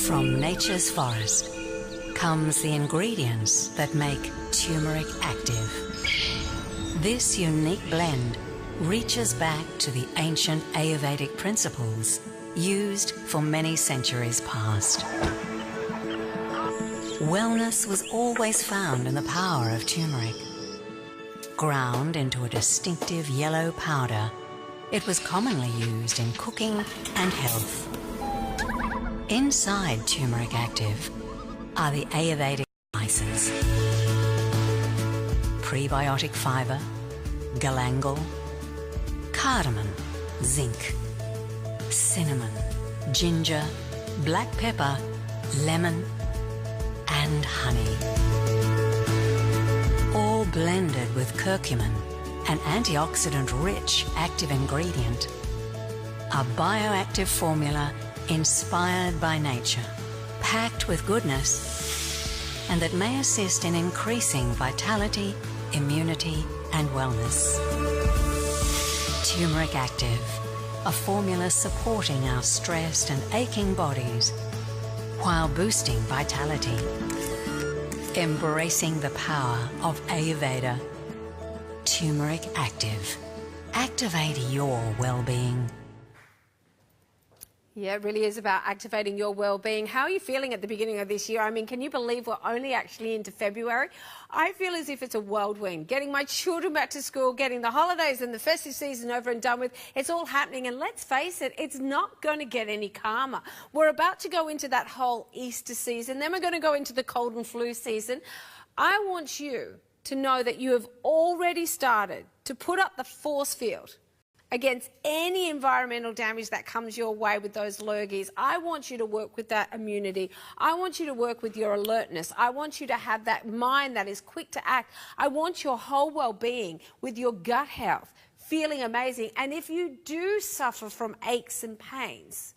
From nature's forest comes the ingredients that make Turmeric Active. This unique blend reaches back to the ancient Ayurvedic principles used for many centuries past. Wellness was always found in the power of turmeric. Ground into a distinctive yellow powder, it was commonly used in cooking and health. Inside Turmeric Active are the Ayurvedic spices: prebiotic fiber, galangal, cardamom, zinc, cinnamon, ginger, black pepper, lemon, and honey. All blended with curcumin, an antioxidant-rich active ingredient. A bioactive formula inspired by nature, packed with goodness, and that may assist in increasing vitality, immunity, and wellness. Turmeric Active, a formula supporting our stressed and aching bodies while boosting vitality. Embracing the power of Ayurveda. Turmeric Active. Activate your well-being. Yeah, it really is about activating your well-being. How are you feeling at the beginning of this year? I mean, can you believe we're only actually into February? I feel as if it's a whirlwind. Getting my children back to school, getting the holidays and the festive season over and done with, it's all happening. And let's face it, it's not going to get any calmer. We're about to go into that whole Easter season. Then we're going to go into the cold and flu season. I want you to know that you have already started to put up the force field against any environmental damage that comes your way with those lurgies. I want you to work with that immunity. I want you to work with your alertness. I want you to have that mind that is quick to act. I want your whole well-being with your gut health, feeling amazing. And if you do suffer from aches and pains,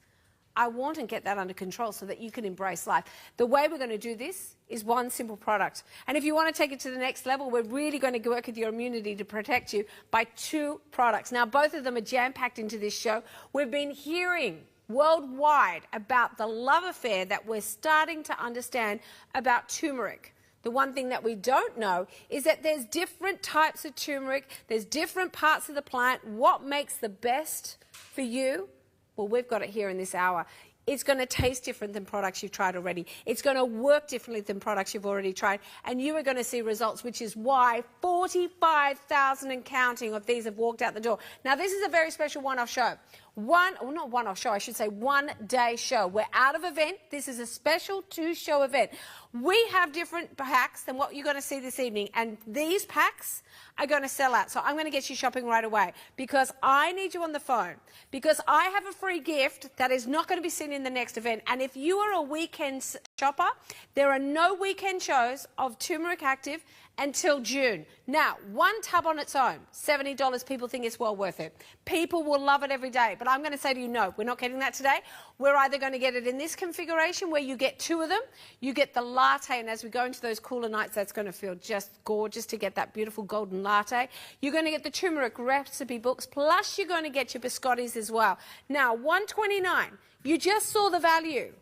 I want to get that under control so that you can embrace life. The way we're going to do this is one simple product. And if you want to take it to the next level, we're really going to work with your immunity to protect you by 2 products. Now, both of them are jam-packed into this show. We've been hearing worldwide about the love affair that we're starting to understand about turmeric. The one thing that we don't know is that there's different types of turmeric, there's different parts of the plant. What makes the best for you? Well, we've got it here in this hour. It's going to taste different than products you've tried already. It's going to work differently than products you've already tried. And you are going to see results, which is why 45,000 and counting of these have walked out the door. Now, this is a very special one-off show. Not one-off show, I should say one-day show. We're out of event. This is a special 2-show event. We have different packs than what you're going to see this evening. And these packs are going to sell out. So I'm going to get you shopping right away because I need you on the phone because I have a free gift that is not going to be seen in the next event. And if you are a weekend shopper, there are no weekend shows of Turmeric Active until June. Now, one tub on its own, $70, people think it's well worth it. People will love it every day. But I'm going to say to you, no, we're not getting that today. We're either going to get it in this configuration where you get 2 of them, you get the latte, and as we go into those cooler nights, that's going to feel just gorgeous to get that beautiful golden latte. You're going to get the turmeric recipe books, plus you're going to get your biscottis as well. Now, $129, you just saw the value.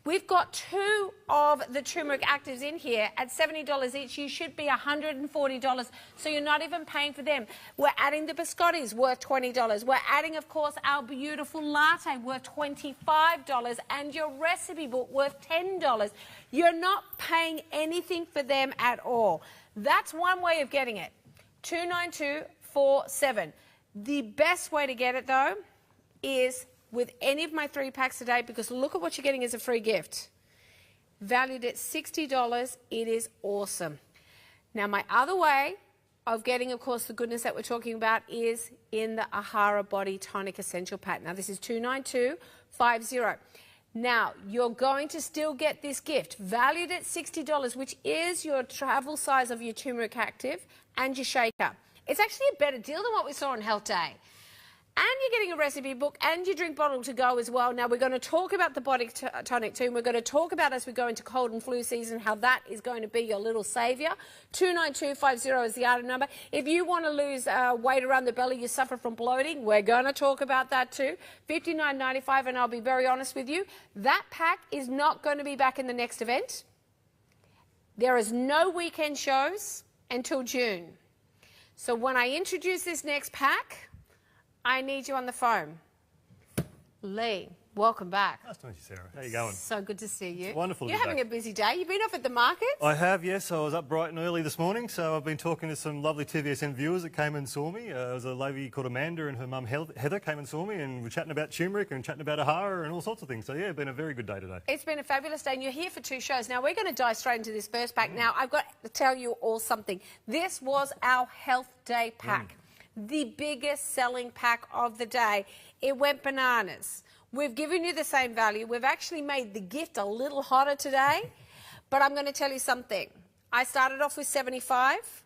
We've got 2 of the turmeric actives in here at $70 each. You should be $140, so you're not even paying for them. We're adding the biscottis worth $20. We're adding, of course, our beautiful latte worth $25 and your recipe book worth $10. You're not paying anything for them at all. That's one way of getting it. $292.47. The best way to get it, though, is with any of my 3 packs today, because look at what you're getting as a free gift. Valued at $60, it is awesome. Now, my other way of getting, of course, the goodness that we're talking about is in the Ahara Body Tonic Essential Pack. Now, this is $292.50. Now, you're going to still get this gift, valued at $60, which is your travel size of your Turmeric Active and your shaker. It's actually a better deal than what we saw on Health Day. and you're getting a recipe book and your drink bottle to go as well. Now, we're going to talk about the body tonic too, and we're going to talk about, as we go into cold and flu season, how that is going to be your little saviour. 29250 is the item number. If you want to lose weight around the belly, you suffer from bloating, we're going to talk about that too. $59.95, and I'll be very honest with you, that pack is not going to be back in the next event. There is no weekend shows until June. So when I introduce this next pack, I need you on the phone. Lee, welcome back. Nice to meet you, Sarah. How you going? So good to see you. It's wonderful to You're be having back. a busy day. You've been off at the market? I have, yes. I was up bright and early this morning, so I've been talking to some lovely TVSN viewers that came and saw me. There was a lady called Amanda and her mum Heather came and saw me, and we're chatting about turmeric and chatting about Ahara and all sorts of things. So, yeah, it's been a very good day today. It's been a fabulous day, and you're here for 2 shows. Now, we're going to dive straight into this first pack. Now, I've got to tell you all something. This was our Health Day pack. The biggest selling pack of the day. It went bananas. We've given you the same value. We've actually made the gift a little hotter today, but I'm going to tell you something. I started off with 75.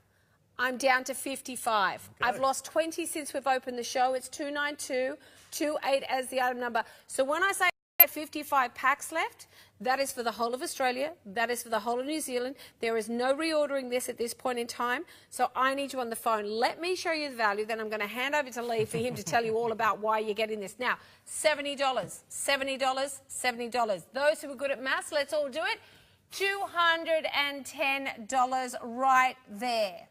I'm down to 55. Okay. I've lost 20 since we've opened the show. It's 29228 as the item number. So when I say 55 packs left, that is for the whole of Australia. That is for the whole of New Zealand. There is no reordering this at this point in time. So I need you on the phone. Let me show you the value. Then I'm going to hand over to Lee for him to tell you all about why you're getting this. Now, $70, $70, $70. Those who are good at maths, let's all do it. $210 right there.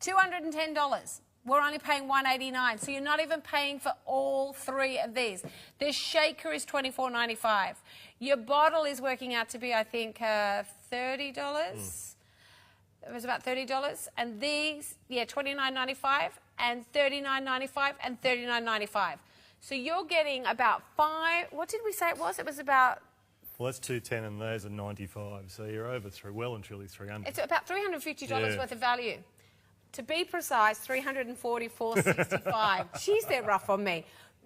$210. We're only paying $189, so you're not even paying for all 3 of these. The shaker is $24.95. Your bottle is working out to be, I think, $30. It was about $30. And these, yeah, $29.95 and $39.95 and $39.95. So you're getting about 5. What did we say it was? It was about. Well, that's 210 and those are 95, so you're over through, well and truly 300. It's about $350 worth of value. To be precise, $344.65. Jeez, they're rough on me.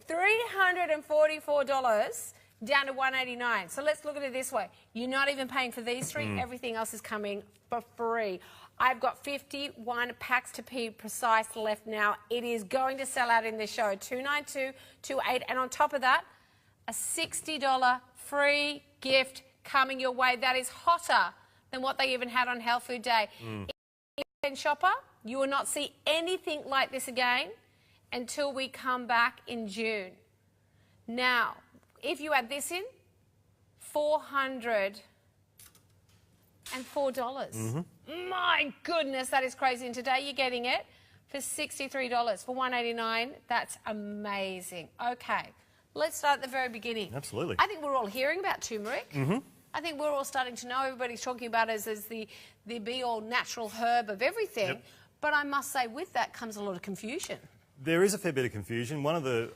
$344 down to $189. So let's look at it this way. You're not even paying for these 3. Everything else is coming for free. I've got 51 packs to be precise left now. It is going to sell out in this show. 29228. And on top of that, a $60 free gift coming your way. That is hotter than what they even had on Health Food Day. Shopper, you will not see anything like this again until we come back in June. Now, if you add this in, $404. My goodness, that is crazy. And today you're getting it for $63 for $189. That's amazing. Okay, let's start at the very beginning. Absolutely. I think we're all hearing about turmeric. I think we're all starting to know, everybody's talking about it as the be-all natural herb of everything. Yep. But I must say, with that comes a lot of confusion. There is a fair bit of confusion. One of the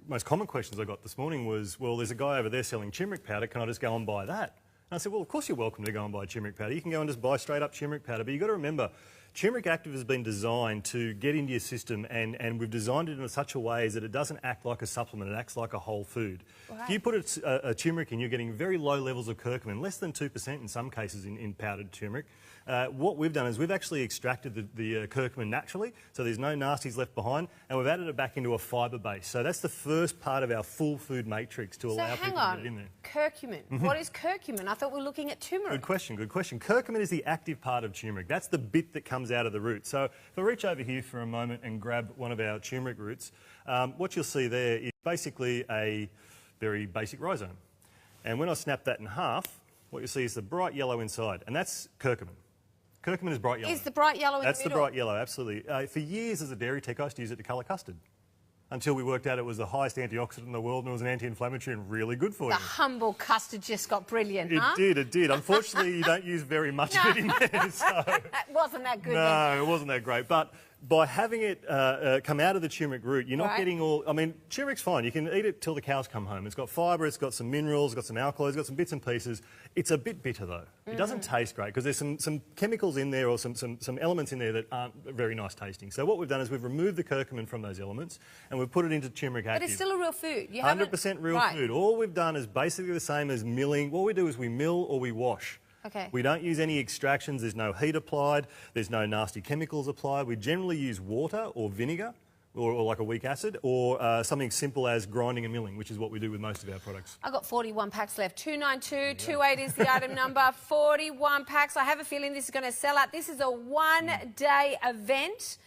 most common questions I got this morning was, well, there's a guy over there selling turmeric powder, can I just go and buy that? And I said, well, of course you're welcome to go and buy turmeric powder. You can go and just buy straight up turmeric powder. But you've got to remember, Turmeric Active has been designed to get into your system, and we've designed it in such a way that it doesn't act like a supplement, it acts like a whole food. Right. If you put a turmeric in, you're getting very low levels of curcumin, less than 2% in some cases in powdered turmeric. What we've done is we've actually extracted the curcumin naturally, so there's no nasties left behind, and we've added it back into a fibre base. So that's the first part of our full food matrix to allow people to get it in there. Curcumin. What is curcumin? I thought we were looking at turmeric. Good question, good question. Curcumin is the active part of turmeric. That's the bit that comes out of the root. So if I reach over here for a moment and grab one of our turmeric roots, what you'll see there is basically a very basic rhizome. And when I snap that in half, what you'll see is the bright yellow inside, and that's curcumin. Curcumin is bright yellow. Is the bright yellow in the middle? That's the bright yellow, absolutely. For years as a dairy tech, I used to use it to colour custard, until we worked out it was the highest antioxidant in the world and it was an anti-inflammatory and really good for you. The humble custard just got brilliant, huh? It did. Unfortunately, you don't use very much of it in there. So. Wasn't that good then? No, it wasn't that great. But by having it come out of the turmeric root, you're not getting all... I mean, turmeric's fine. You can eat it till the cows come home. It's got fibre, it's got some minerals, it's got some alkaloids, it's got some bits and pieces. It's a bit bitter, though. It doesn't taste great because there's some chemicals in there or some elements in there that aren't very nice tasting. So what we've done is we've removed the curcumin from those elements and we've put it into Turmeric Active. But it's still a real food. You 100% real food. All we've done is basically the same as milling. What we do is we mill or we wash. Okay. We don't use any extractions, there's no heat applied, there's no nasty chemicals applied. We generally use water or vinegar or like a weak acid, or something simple as grinding and milling, which is what we do with most of our products. I've got 41 packs left. 29228 is the item number. 41 packs. I have a feeling this is going to sell out. This is a one-day event.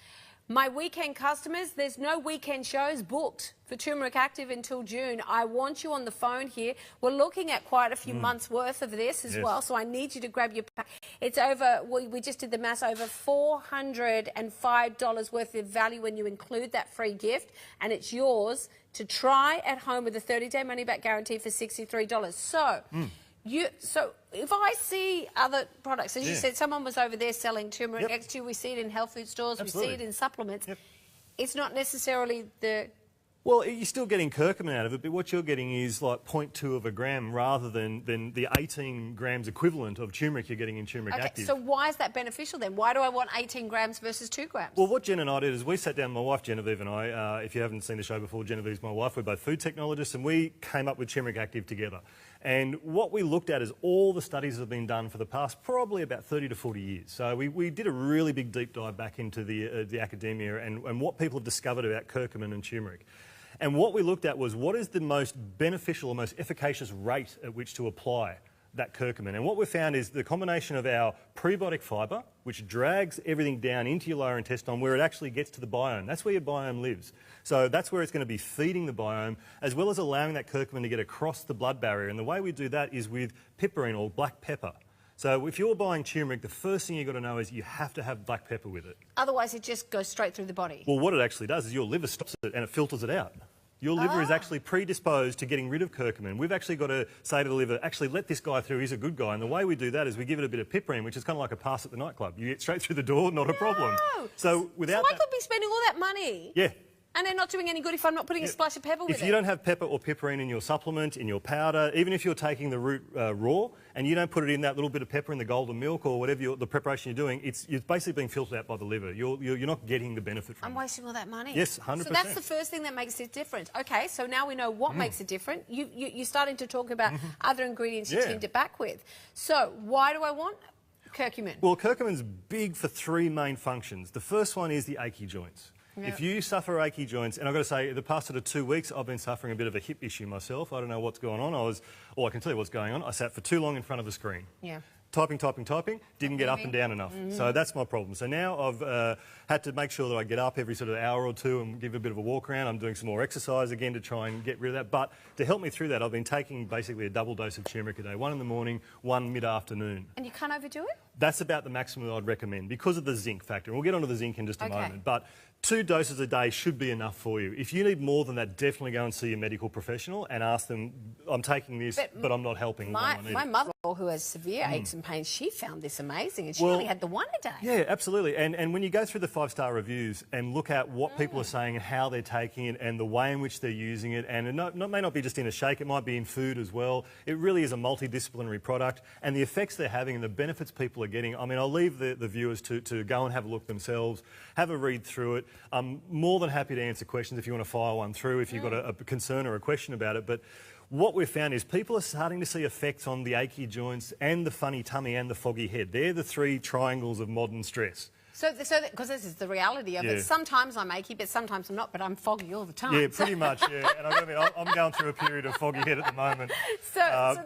My weekend customers, there's no weekend shows booked for Turmeric Active until June. I want you on the phone here. We're looking at quite a few months worth of this as well, so I need you to grab your pack. It's over, we just did the maths, over $405 worth of value when you include that free gift, and it's yours to try at home with a 30-day money-back guarantee for $63. So, so if I see other products, as you said, someone was over there selling Turmeric X2, we see it in health food stores, we see it in supplements. It's not necessarily the... Well, you're still getting curcumin out of it, but what you're getting is like 0.2 of a gram rather than the 18 grams equivalent of turmeric you're getting in Turmeric Active. So why is that beneficial then? Why do I want 18 grams versus 2 grams? Well, what Jen and I did is we sat down, my wife Genevieve and I, if you haven't seen the show before, Genevieve's my wife, we're both food technologists, and we came up with Turmeric Active together. And what we looked at is all the studies that have been done for the past probably about 30 to 40 years. So we did a really big deep dive back into the academia and what people have discovered about curcumin and turmeric. And what we looked at was what is the most beneficial or most efficacious rate at which to apply that curcumin. And what we found is the combination of our prebiotic fibre, which drags everything down into your lower intestine where it actually gets to the biome. That's where your biome lives. So that's where it's going to be feeding the biome, as well as allowing that curcumin to get across the blood barrier. And the way we do that is with piperine or black pepper. So if you're buying turmeric, the first thing you've got to know is you have to have black pepper with it. Otherwise, it just goes straight through the body. Well, what it actually does is your liver stops it and it filters it out. Your liver is actually predisposed to getting rid of curcumin. We've actually got to say to the liver, actually let this guy through, he's a good guy. And the way we do that is we give it a bit of piperine, which is kind of like a pass at the nightclub. You get straight through the door, not a problem. So without I could be spending all that money. Yeah. And they're not doing any good if I'm not putting a splash of pepper with it. If you don't have pepper or piperine in your supplement, in your powder, even if you're taking the root raw and you don't put it in that little bit of pepper in the golden milk or whatever the preparation you're doing, it's basically being filtered out by the liver. You're not getting the benefit from it. I'm wasting all that money. Yes, 100%. So that's the first thing that makes it different. Okay, so now we know what makes it different. You're starting to talk about other ingredients you teamed it back with. So why do I want curcumin? Well, curcumin's big for 3 main functions. The first one is the achy joints. Yep. If you suffer achy joints, and I've got to say, the past sort of 2 weeks, I've been suffering a bit of a hip issue myself. I don't know what's going on. I can tell you what's going on. I sat for too long in front of a screen. Yeah. Typing, didn't get up and down enough. So that's my problem. So now I've had to make sure that I get up every sort of hour or two and give a bit of a walk around. I'm doing some more exercise again to try and get rid of that. But to help me through that, I've been taking basically a double dose of turmeric a day, 1 in the morning, 1 mid-afternoon. And you can't overdo it? That's about the maximum I'd recommend because of the zinc factor. And we'll get onto the zinc in just a moment. But 2 doses a day should be enough for you. If you need more than that, definitely go and see a medical professional and ask them, I'm taking this, but I'm not helping. My mother-in-law, who has severe aches and pains, she found this amazing, and she only had the 1 a day. Yeah, absolutely. And when you go through the 5-star reviews and look at what people are saying and how they're taking it and the way in which they're using it, and it may not be just in a shake, it might be in food as well. It really is a multidisciplinary product, and the effects they're having and the benefits people are getting, I mean, I'll leave the viewers to go and have a look themselves, have a read through it. I'm more than happy to answer questions if you want to fire one through, if you've got a concern or a question about it. But what we've found is people are starting to see effects on the achy joints and the funny tummy and the foggy head. They're the 3 triangles of modern stress. So because this is the reality of it. Sometimes I'm achy, but sometimes I'm not, but I'm foggy all the time. Yeah, pretty much, yeah. And I've got to admit, I'm going through a period of foggy head at the moment. So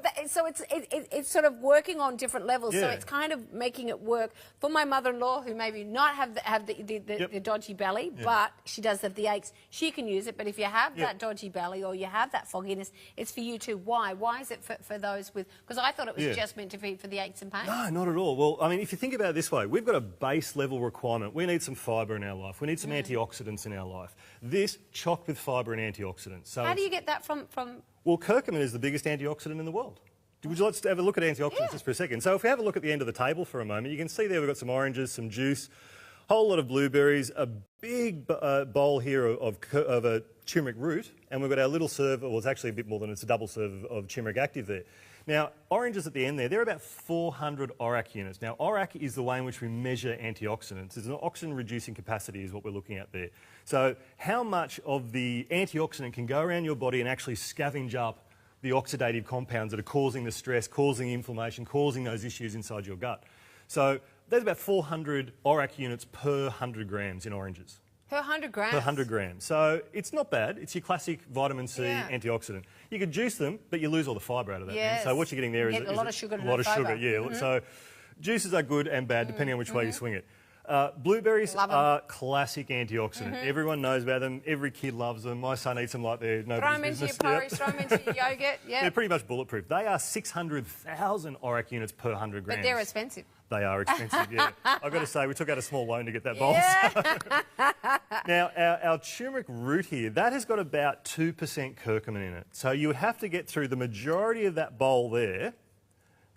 it's sort of working on different levels. So it's kind of making it work for my mother-in-law, who maybe not have the dodgy belly, but she does have the aches. She can use it, but if you have that dodgy belly or you have that fogginess, it's for you too. Why? Why is it for those with... Because I thought it was just meant to be for the aches and pains. No, not at all. Well, I mean, if you think about it this way, we've got a base level requirement. We need some fibre in our life. We need some antioxidants in our life. This chock with fibre and antioxidants. So how do you get that from... Well, curcumin is the biggest antioxidant in the world. Would you like to have a look at antioxidants just for a second? So if we have a look at the end of the table for a moment, you can see there we've got some oranges, some juice, a whole lot of blueberries, a big bowl here of a turmeric root, and we've got our little serve, well, it's actually a bit more than it's a double serve of turmeric active there. Now, oranges at the end there, they're about 400 ORAC units. Now, ORAC is the way in which we measure antioxidants. It's an oxygen-reducing capacity is what we're looking at there. So how much of the antioxidant can go around your body and actually scavenge up the oxidative compounds that are causing the stress, causing inflammation, causing those issues inside your gut. So there's about 400 ORAC units per 100 grams in oranges. Per 100 grams? Per 100 grams. So it's not bad. It's your classic vitamin C antioxidant. You could juice them, but you lose all the fibre out of that. Yes. So what you're getting there is a lot of sugar. A lot of sugar, yeah. So juices are good and bad depending on which way you swing it. Blueberries are classic antioxidant. Everyone knows about them. Every kid loves them. My son eats them like they're nobody's business. Throw them into your porridge, throw them into your yogurt. Yeah. They're pretty much bulletproof. They are 600,000 ORAC units per 100 grams. But they're expensive. They are expensive, yeah. I've got to say, we took out a small loan to get that bowl. Yeah. So. Now, our turmeric root here, that has got about 2% curcumin in it. So you have to get through the majority of that bowl there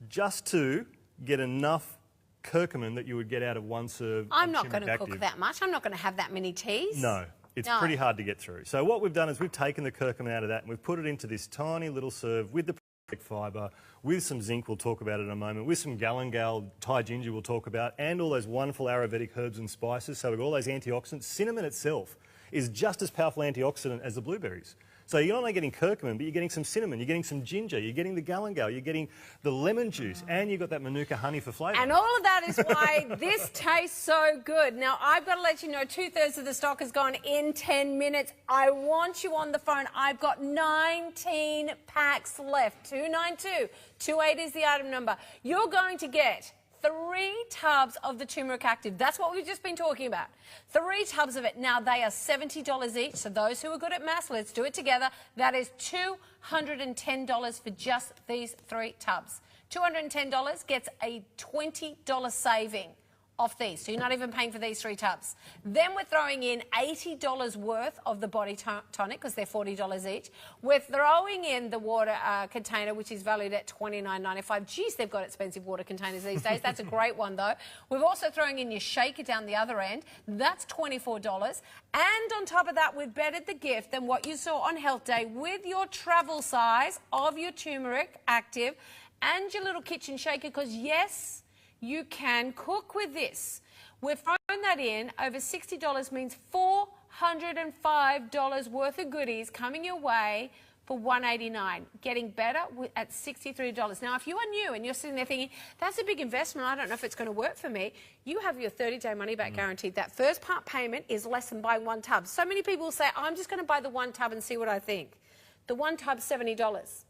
just to get enough curcumin that you would get out of one serve. I'm not going to cook that much. I'm not going to have that many teas. No, it's pretty hard to get through. So what we've done is we've taken the curcumin out of that and we've put it into this tiny little serve with the fibre, with some zinc, we'll talk about it in a moment, with some galangal, Thai ginger we'll talk about, and all those wonderful Ayurvedic herbs and spices. So we've got all those antioxidants. Cinnamon itself is just as powerful antioxidant as the blueberries. So you're not only getting curcumin, but you're getting some cinnamon, you're getting some ginger, you're getting the galangal, you're getting the lemon juice, and you've got that manuka honey for flavour. And all of that is why this tastes so good. Now, I've got to let you know, 2/3 of the stock has gone in 10 minutes. I want you on the phone. I've got 19 packs left. 292-28 is the item number. You're going to get 3 tubs of the Turmeric Active. That's what we've just been talking about. 3 tubs of it. Now, they are $70 each. So those who are good at maths, let's do it together. That is $210 for just these 3 tubs. $210 gets a $20 saving off these. So you're not even paying for these 3 tubs. Then we're throwing in $80 worth of the body tonic because they're $40 each. We're throwing in the water container, which is valued at $29.95. Geez, they've got expensive water containers these days. That's a great one, though. We're also throwing in your shaker down the other end. That's $24. And on top of that, we've bettered the gift than what you saw on Health Day with your travel size of your Turmeric Active and your little kitchen shaker because, yes, you can cook with this. We've thrown that in. Over $60 means $405 worth of goodies coming your way for $189. Getting better at $63. Now, if you are new and you're sitting there thinking, that's a big investment, I don't know if it's going to work for me, you have your 30-day money-back guaranteed. That first part payment is less than buying 1 tub. So many people say, I'm just going to buy the 1 tub and see what I think. The 1 tub's $70.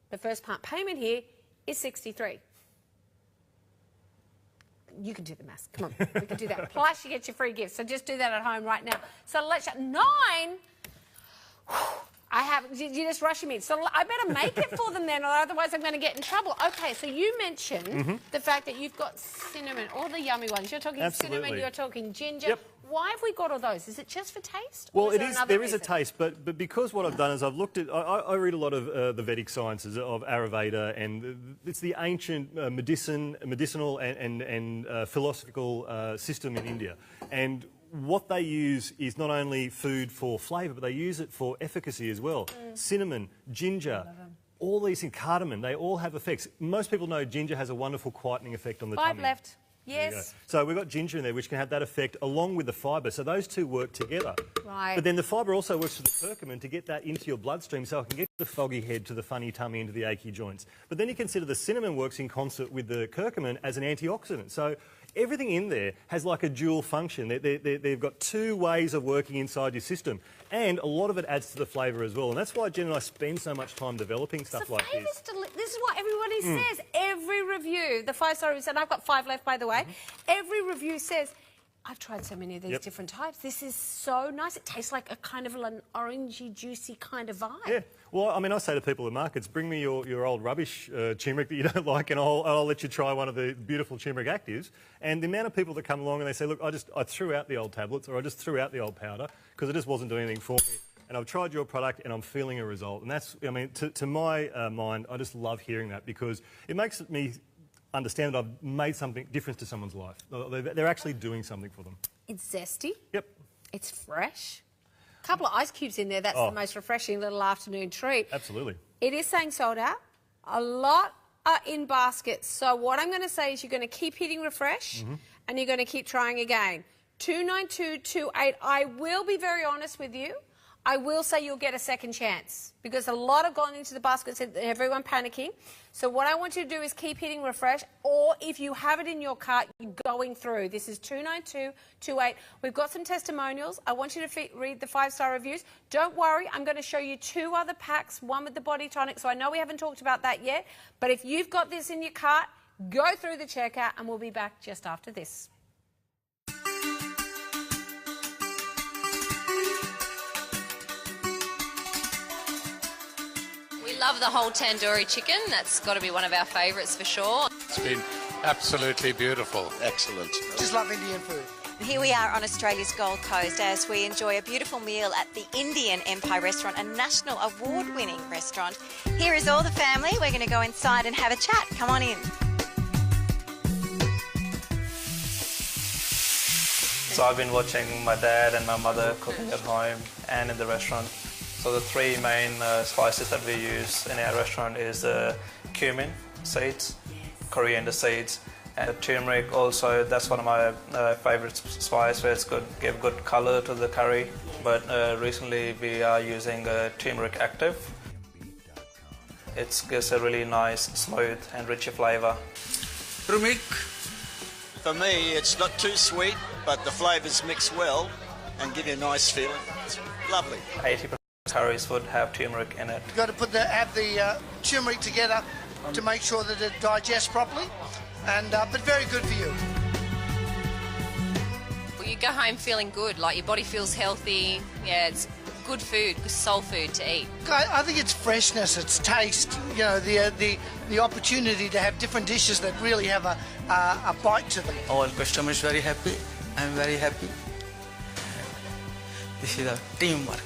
The first part payment here is $63. You can do the maths. Come on, we can do that. Plus, you get your free gift. So just do that at home right now. So let's 9. You just rushing me. So I better make it for them then, or otherwise I'm going to get in trouble. Okay, so you mentioned the fact that you've got cinnamon, all the yummy ones. You're talking cinnamon, you're talking ginger. Yep. Why have we got all those? Is it just for taste? Well, there is a taste, but because what I've done is I've looked at, I read a lot of the Vedic sciences of Ayurveda, and it's the ancient medicinal and philosophical system in India. And what they use is not only food for flavour, but they use it for efficacy as well. Cinnamon, ginger, all these things, cardamom, they all have effects. Most people know ginger has a wonderful quietening effect on the tummy. 5 left. Yes. So we've got ginger in there, which can have that effect along with the fibre. So those two work together. Right. But then the fibre also works with the curcumin to get that into your bloodstream so it can get the foggy head to the funny tummy into the achy joints. But then you consider the cinnamon works in concert with the curcumin as an antioxidant. So everything in there has like a dual function. They've got 2 ways of working inside your system. And a lot of it adds to the flavour as well. And that's why Jen and I spend so much time developing stuff like this. This is what everybody says. Every review, the 5-star review, and I've got 5 left, by the way. Every review says, I've tried so many of these different types. This is so nice. It tastes like a kind of an orangey, juicy kind of vibe. Yeah. Well, I mean, I say to people in markets, bring me your old rubbish turmeric that you don't like and I'll let you try one of the beautiful turmeric actives. And the amount of people that come along and they say, look, I threw out the old tablets or I just threw out the old powder because it just wasn't doing anything for me. And I've tried your product and I'm feeling a result. And that's, I mean, to my mind, I just love hearing that because it makes me understand that I've made something different to someone's life. They're actually doing something for them. It's zesty. Yep. It's fresh. A couple of ice cubes in there. That's the most refreshing little afternoon treat. Absolutely. It is saying sold out. A lot are in baskets. So what I'm going to say is you're going to keep hitting refresh and you're going to keep trying again. 29228. I will be very honest with you. I will say you'll get a second chance because a lot have gone into the baskets and everyone panicking. So what I want you to do is keep hitting refresh, or if you have it in your cart, you're going through. This is 29228. We've got some testimonials. I want you to read the 5-star reviews. Don't worry, I'm going to show you 2 other packs, one with the body tonic. So I know we haven't talked about that yet, but if you've got this in your cart, go through the checkout and we'll be back just after this. We love the whole tandoori chicken. That's got to be one of our favourites for sure. It's been absolutely beautiful. Excellent. Just love Indian food. Here we are on Australia's Gold Coast as we enjoy a beautiful meal at the Indian Empire restaurant, a national award-winning restaurant. Here is all the family. We're going to go inside and have a chat. Come on in. So I've been watching my dad and my mother cooking at home and in the restaurant. So the 3 main spices that we use in our restaurant is cumin seeds, coriander seeds, and turmeric also. That's one of my favorite spices where it's good, give good color to the curry. But recently we are using Turmeric Active. It gives a really nice, smooth and richer flavor. Turmeric, for me, it's not too sweet, but the flavours mix well and give you a nice feeling. It's lovely. 80% curries would have turmeric in it. You've got to have the turmeric together to make sure that it digests properly, and but very good for you. Well, you go home feeling good, like your body feels healthy. Yeah, it's good food, good soul food to eat. I think it's freshness, it's taste, you know, the opportunity to have different dishes that really have a bite to them. All customers very happy. I'm very happy. This is a teamwork.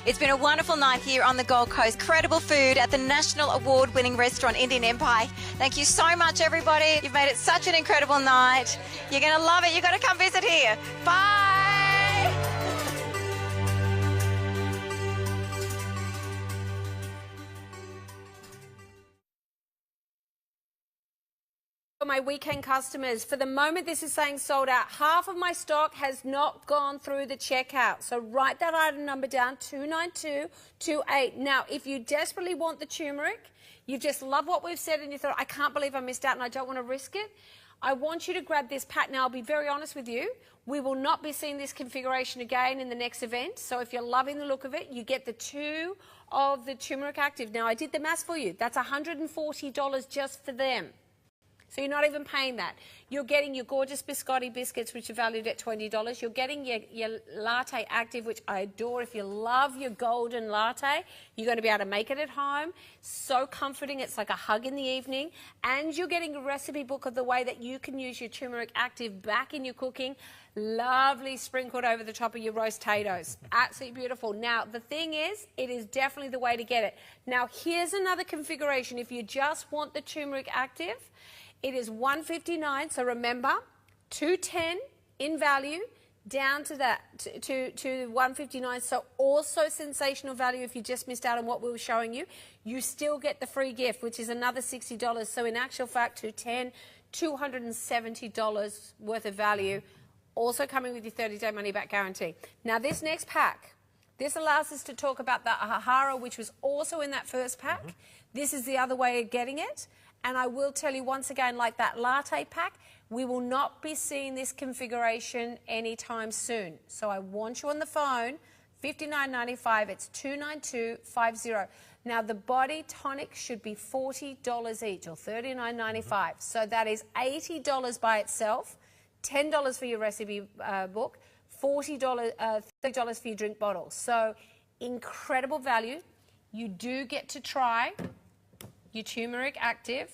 It's been a wonderful night here on the Gold Coast. Incredible food at the national award-winning restaurant Indian Empire. Thank you so much, everybody. You've made it such an incredible night. You're going to love it. You've got to come visit here. Bye! For my weekend customers, for the moment this is saying sold out. Half of my stock has not gone through the checkout. So write that item number down, 29228. Now, if you desperately want the turmeric, you just love what we've said and you thought, I can't believe I missed out and I don't want to risk it, I want you to grab this pack. Now, I'll be very honest with you. We will not be seeing this configuration again in the next event. So if you're loving the look of it, you get the 2 of the Turmeric Active. Now, I did the maths for you. That's $140 just for them. So you're not even paying that. You're getting your gorgeous biscotti biscuits, which are valued at $20. You're getting your latte active, which I adore. If you love your golden latte, you're going to be able to make it at home. So comforting. It's like a hug in the evening. And you're getting a recipe book of the way that you can use your turmeric active back in your cooking. Lovely sprinkled over the top of your roast potatoes. Absolutely beautiful. Now, the thing is, it is definitely the way to get it. Now, here's another configuration. If you just want the turmeric active, it is $159, so remember, $210 in value, down to that, to $159, so also sensational value if you just missed out on what we were showing you. You still get the free gift, which is another $60, so in actual fact, $210, $270 worth of value, also coming with your 30-day money-back guarantee. Now, this next pack, this allows us to talk about the Ahara, which was also in that first pack. This is the other way of getting it. And I will tell you once again, like that latte pack, we will not be seeing this configuration anytime soon. So I want you on the phone, $59.95, it's $29250. Now the body tonic should be $40 each, or $39.95. So that is $80 by itself, $10 for your recipe book, $30 for your drink bottle. So incredible value. You do get to try your turmeric active,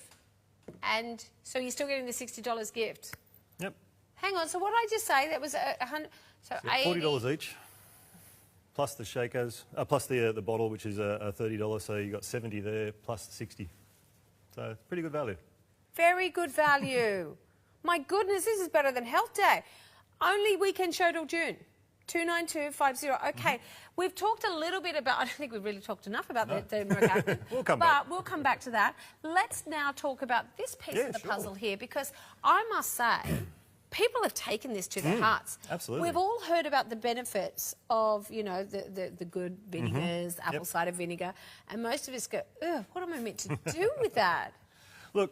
and so you're still getting the $60 gift. Yep. Hang on, so what did I just say? That was $100. So $40 each, plus the shakers, plus the bottle, which is $30. So you got $70 there, plus $60. So pretty good value. Very good value. My goodness, this is better than Health Day. Only weekend show till June. 29250. Okay, we've talked a little bit about, I don't think we've really talked enough about the turmeric active. We'll come back. But we'll come back to that. Let's now talk about this piece of the puzzle here, because I must say, people have taken this to their hearts. Absolutely. We've all heard about the benefits of, you know, the good vinegars, apple cider vinegar, and most of us go, ugh, what am I meant to do with that? Look,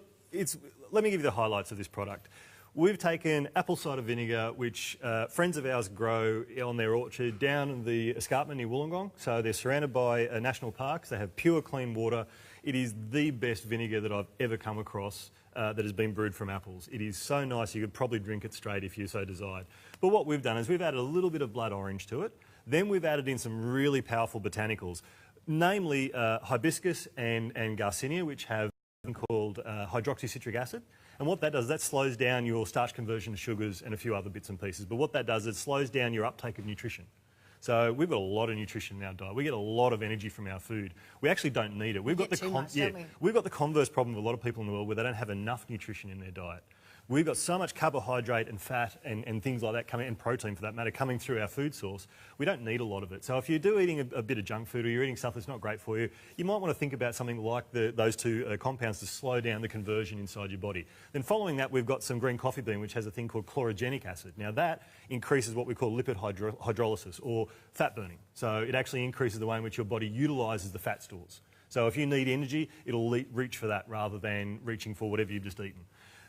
let me give you the highlights of this product. We've taken apple cider vinegar, which friends of ours grow on their orchard down in the escarpment near Wollongong. So they're surrounded by national parks. They have pure, clean water. It is the best vinegar that I've ever come across that has been brewed from apples. It is so nice, you could probably drink it straight if you so desired. But what we've done is we've added a little bit of blood orange to it. Then we've added in some really powerful botanicals, namely hibiscus and garcinia, which have something called hydroxycitric acid. And what that does, that slows down your starch conversion to sugars and a few other bits and pieces. But what that does, it slows down your uptake of nutrition. So we've got a lot of nutrition in our diet. We get a lot of energy from our food. We actually don't need it. We've got we've got the converse problem with a lot of people in the world where they don't have enough nutrition in their diet. We've got so much carbohydrate and fat and things like that coming, and protein for that matter, coming through our food source. We don't need a lot of it. So if you do eating a bit of junk food or you're eating stuff that's not great for you, you might want to think about something like those two compounds to slow down the conversion inside your body. Then following that, we've got some green coffee bean, which has a thing called chlorogenic acid. Now that increases what we call lipid hydrolysis or fat burning. So it actually increases the way in which your body utilises the fat stores. So if you need energy, it'll reach for that rather than reaching for whatever you've just eaten.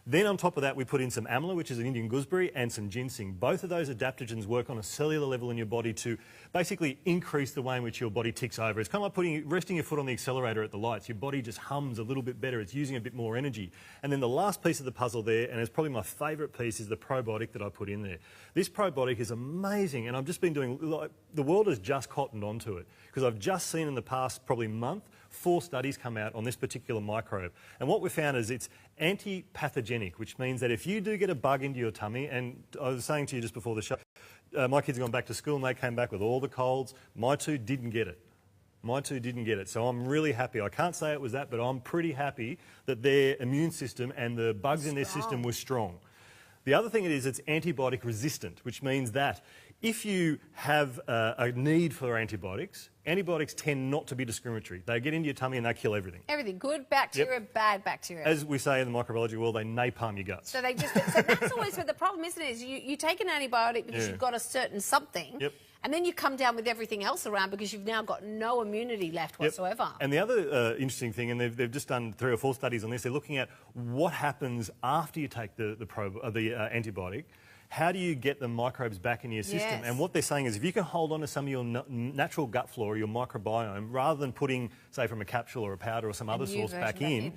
Then on top of that, we put in some amla, which is an Indian gooseberry, and some ginseng. Both of those adaptogens work on a cellular level in your body to basically increase the way in which your body ticks over. It's kind of like resting your foot on the accelerator at the lights. Your body just hums a little bit better. It's using a bit more energy. And then the last piece of the puzzle there, and it's probably my favourite piece, is the probiotic that I put in there. This probiotic is amazing, and I've just been doing, the world has just cottoned onto it, because I've just seen in the past probably month 4 studies come out on this particular microbe. And what we found is it's anti-pathogenic, which means that if you do get a bug into your tummy, and I was saying to you just before the show, my kids have gone back to school and they came back with all the colds. My 2 didn't get it. My 2 didn't get it. So I'm really happy. I can't say it was that, but I'm pretty happy that their immune system and the bugs in their system were strong. The other thing it is, it's antibiotic resistant, which means that if you have a need for antibiotics, antibiotics tend not to be discriminatory. They get into your tummy and they kill everything. Everything. Good bacteria, bad bacteria. As we say in the microbiology world, they napalm your guts. So they just. So that's always the problem, isn't it? Is you take an antibiotic because you've got a certain something, and then you come down with everything else around because you've now got no immunity left whatsoever. And the other interesting thing, and they've just done 3 or 4 studies on this, they're looking at what happens after you take the antibiotic. How do you get the microbes back into your system? And what they're saying is if you can hold on to some of your natural gut flora, your microbiome, rather than putting, say, from a capsule or a powder or some other source back in,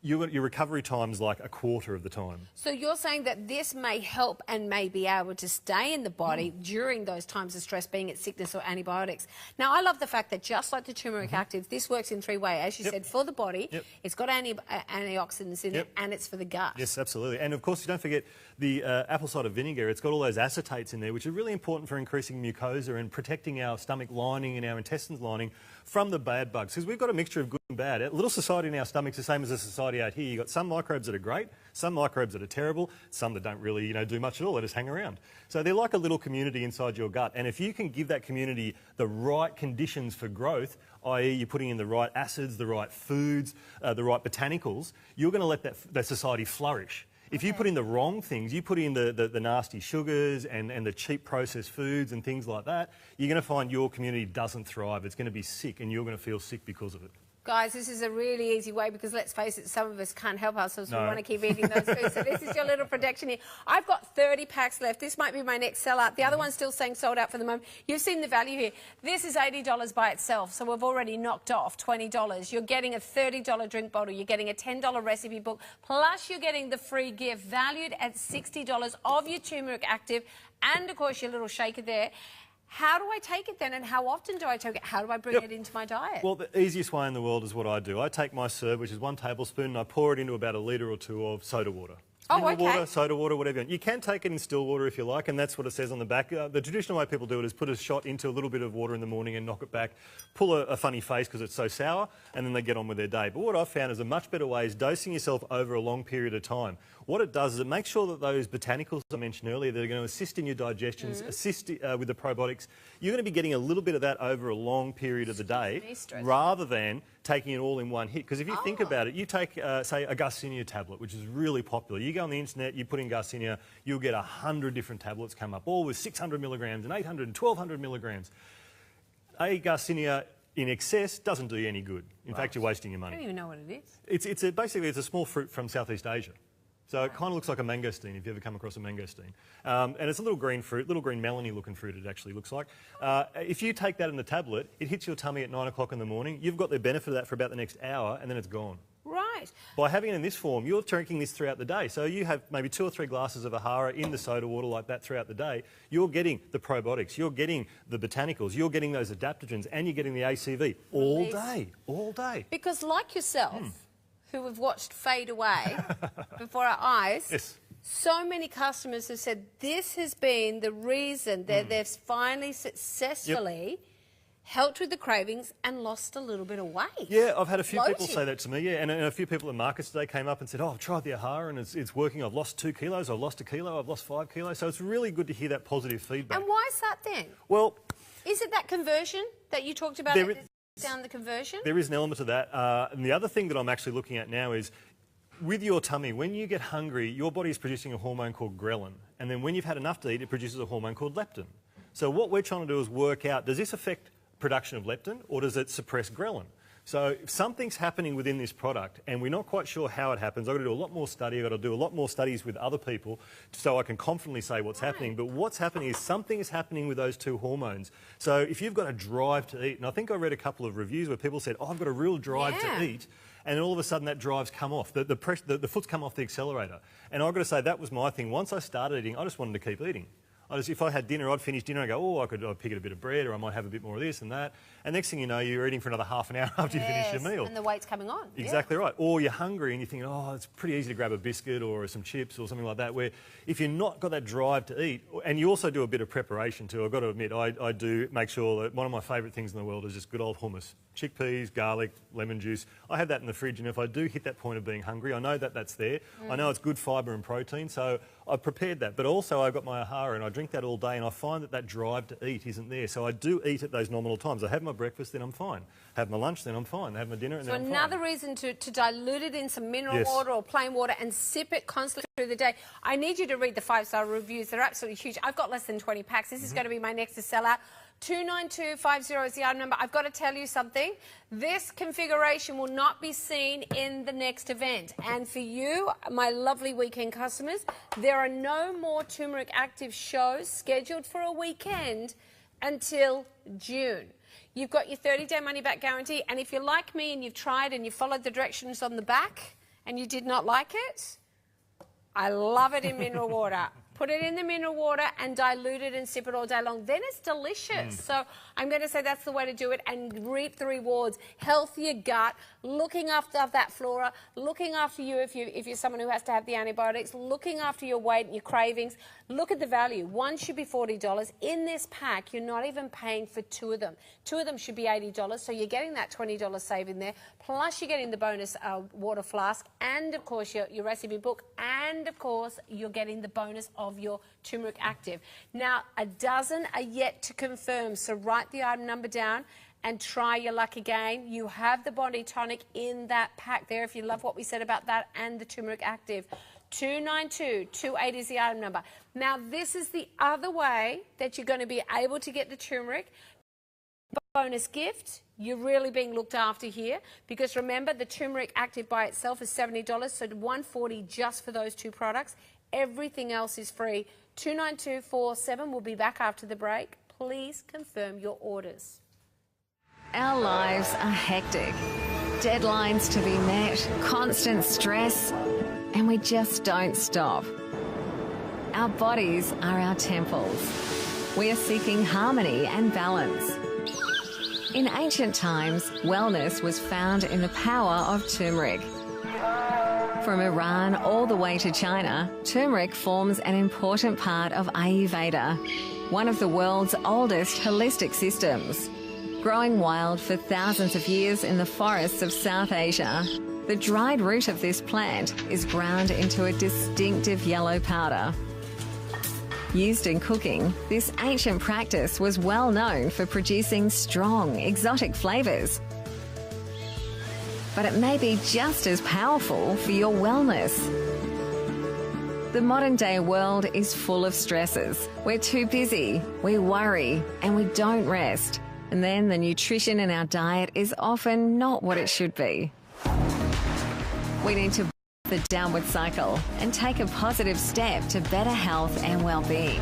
your recovery time's like a quarter of the time. So you're saying that this may help and may be able to stay in the body during those times of stress, being it sickness or antibiotics. Now, I love the fact that just like the Turmeric Active, this works in 3 ways. As you said, for the body, it's got antioxidants in it, and it's for the gut. Yes, absolutely. And, of course, you don't forget the apple cider vinegar. It's got all those acetates in there, which are really important for increasing mucosa and protecting our stomach lining and our intestines lining from the bad bugs. Because we've got a mixture of good and bad. A little society in our stomach's the same as a society out here. You've got some microbes that are great, some microbes that are terrible, some that don't really, do much at all. They just hang around. So they're like a little community inside your gut. And if you can give that community the right conditions for growth, i.e. you're putting in the right acids, the right foods, the right botanicals, you're going to let that society flourish. If you put in the wrong things, you put in the nasty sugars and the cheap processed foods and things like that, you're going to find your community doesn't thrive. It's going to be sick and you're going to feel sick because of it. Guys, this is a really easy way because, let's face it, some of us can't help ourselves. We want to keep eating those foods. So this is your little protection here. I've got 30 packs left. This might be my next sellout. The other one's still saying sold out for the moment. You've seen the value here. This is $80 by itself, so we've already knocked off $20. You're getting a $30 drink bottle. You're getting a $10 recipe book. Plus, you're getting the free gift valued at $60 of your Turmeric Active and, of course, your little shaker there. How do I take it then, and how often do I take it? How do I bring it into my diet? Well, the easiest way in the world is what I do. I take my serve, which is 1 tablespoon, and I pour it into about a litre or 2 of soda water. Water, soda water, whatever you want. You can take it in still water if you like, and that's what it says on the back. The traditional way people do it is put a shot into a little bit of water in the morning and knock it back, pull a funny face because it's so sour, and then they get on with their day. But what I've found is a much better way is dosing yourself over a long period of time. What it does is it makes sure that those botanicals I mentioned earlier that are going to assist in your digestions, assist with the probiotics, you're going to be getting a little bit of that over a long period of the day rather than taking it all in one hit. Because if you think about it, you take, say, a Garcinia tablet, which is really popular. You go on the internet, you put in Garcinia, you'll get 100 different tablets come up, all with 600 milligrams and 800 and 1200 milligrams. A Garcinia in excess doesn't do you any good. In fact, you're wasting your money. I don't even know what it is. Basically, it's a small fruit from Southeast Asia. So it kind of looks like a mangosteen, if you ever come across a mangosteen. And it's a little green fruit, little green melony-looking fruit it actually looks like. If you take that in the tablet, it hits your tummy at 9 o'clock in the morning. You've got the benefit of that for about the next hour, and then it's gone. Right. By having it in this form, you're drinking this throughout the day. So you have maybe 2 or 3 glasses of Ahara in the soda water like that throughout the day. You're getting the probiotics, you're getting the botanicals, you're getting those adaptogens, and you're getting the ACV all day. Because like yourself, who we've watched fade away before our eyes, yes. So many customers have said this has been the reason that they've finally successfully helped with the cravings and lost a little bit of weight. Yeah, I've had a few people say that to me, and a few people at markets today came up and said, oh, I've tried the Ahara and it's working. I've lost 2 kilos, I've lost 1 kilo, I've lost 5 kilos. So it's really good to hear that positive feedback. And why is that then? Well... Is it that conversion that you talked about? Down the conversion? There is an element of that. And the other thing that I'm actually looking at now is with your tummy, when you get hungry, your body is producing a hormone called ghrelin. And then when you've had enough to eat, it produces a hormone called leptin. So what we're trying to do is work out, does this affect production of leptin or does it suppress ghrelin? So if something's happening within this product and we're not quite sure how it happens, I've got to do a lot more study, I've got to do a lot more studies with other people so I can confidently say what's happening. But what's happening is something is happening with those 2 hormones. So if you've got a drive to eat, and I think I read a couple of reviews where people said, oh, I've got a real drive to eat, and all of a sudden that drive's come off, the foot's come off the accelerator. And I've got to say that was my thing. Once I started eating, I just wanted to keep eating. If I had dinner, I'd finish dinner and go, oh, I'd pick at a bit of bread or I might have a bit more of this and that. And next thing you know, you're eating for another half an hour after you finish your meal. And the weight's coming on. Exactly right. Or you're hungry and you're thinking, oh, it's pretty easy to grab a biscuit or some chips or something like that, where if you're not got that drive to eat, and you also do a bit of preparation too, I've got to admit, I do make sure that one of my favourite things in the world is just good old hummus. Chickpeas, garlic, lemon juice. I have that in the fridge, and if I do hit that point of being hungry, I know that that's there. I know it's good fibre and protein, so I've prepared that. But also I've got my Ahara and I drink that all day, and I find that that drive to eat isn't there. So I do eat at those nominal times. I have my breakfast, then I'm fine. Have my lunch, then I'm fine. Have my dinner, and then I'm fine. So another reason to dilute it in some mineral water or plain water and sip it constantly through the day. I need you to read the 5-star reviews. They're absolutely huge. I've got less than 20 packs. This is going to be my next to sell out. 29250 is the item number. I've got to tell you something. This configuration will not be seen in the next event. And for you, my lovely weekend customers, there are no more Turmeric Active shows scheduled for a weekend until June. You've got your 30-day money-back guarantee, and if you're like me and you've tried and you followed the directions on the back and you did not like it, I love it in mineral water. Put it in the mineral water and dilute it and sip it all day long. Then it's delicious. So I'm going to say that's the way to do it and reap the rewards. Healthier gut, looking after that flora, looking after you if you're someone who has to have the antibiotics, looking after your weight and your cravings. Look at the value. One should be $40. In this pack, you're not even paying for 2 of them. 2 of them should be $80, so you're getting that $20 save in there. Plus, you're getting the bonus water flask and, of course, your recipe book. And, of course, you're getting the bonus of your Turmeric Active. Now, a dozen are yet to confirm, so write the item number down and try your luck again. You have the body tonic in that pack there if you love what we said about that, and the Turmeric Active. 29228 is the item number. Now, this is the other way that you're going to be able to get the turmeric. Bonus gift. You're really being looked after here, because remember, the Turmeric Active by itself is $70, so $140 just for those 2 products. Everything else is free. 29247. We'll be back after the break. Please confirm your orders. Our lives are hectic. Deadlines to be met, constant stress, and we just don't stop. Our bodies are our temples. We are seeking harmony and balance. In ancient times, wellness was found in the power of turmeric. From Iran all the way to China, turmeric forms an important part of Ayurveda, one of the world's oldest holistic systems. Growing wild for thousands of years in the forests of South Asia, the dried root of this plant is ground into a distinctive yellow powder. Used in cooking, this ancient practice was well known for producing strong, exotic flavours. but it may be just as powerful for your wellness. The modern day world is full of stresses. We're too busy, we worry, and we don't rest. And then the nutrition in our diet is often not what it should be. We need to break the downward cycle and take a positive step to better health and well-being.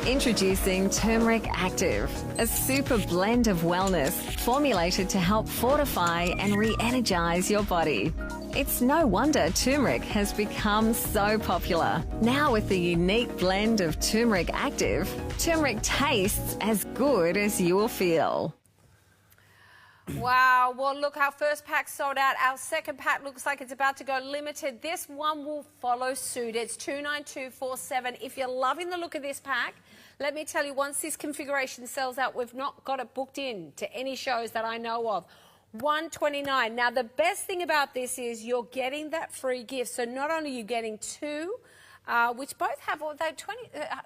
Introducing Turmeric Active, a super blend of wellness formulated to help fortify and re-energize your body. It's no wonder turmeric has become so popular. Now with the unique blend of Turmeric Active, turmeric tastes as good as you will feel. Wow, well, look, our first pack sold out. Our second pack looks like it's about to go limited. This one will follow suit. It's 29247. If you're loving the look of this pack, let me tell you, once this configuration sells out, we've not got it booked in to any shows that I know of. $129. Now, the best thing about this is you're getting that free gift. So not only are you getting two, which both have, although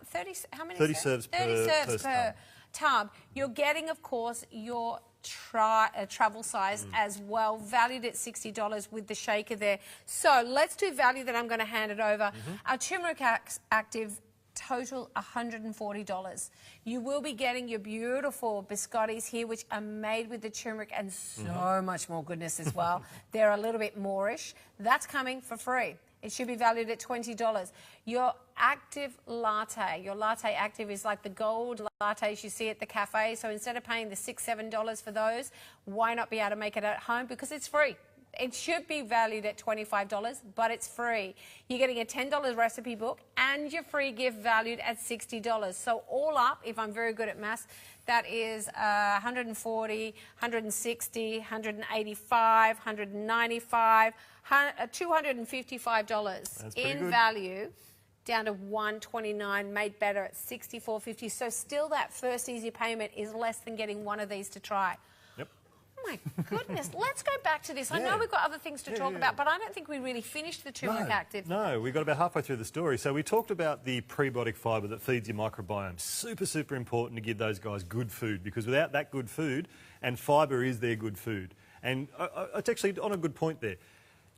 30, how many 30 serves 30 serves per tub. You're getting, of course, your travel size as well, valued at $60 with the shaker there. So let's do value, then I'm going to hand it over. Our Turmeric Active total $140. You will be getting your beautiful biscottis here, which are made with the turmeric and so much more goodness as well. They're a little bit moreish. That's coming for free. It should be valued at $20. Your active latte, your latte active is like the gold lattes you see at the cafe. So instead of paying the $6, $7 for those, why not be able to make it at home? Because it's free. It should be valued at $25, but it's free. You're getting a $10 recipe book and your free gift valued at $60. So all up, if I'm very good at maths, that is $140, $160, $185, $195, $255 in value, down to $129, made better at $64.50. So still that first easy payment is less than getting one of these to try. Oh my goodness, let's go back to this. I know we've got other things to talk about, but I don't think we really finished the Turmeric Active. No, we got about halfway through the story. So we talked about the prebiotic fibre that feeds your microbiome. Super, super important to give those guys good food, because without that good food, and fibre is their good food. And it's actually on a good point there.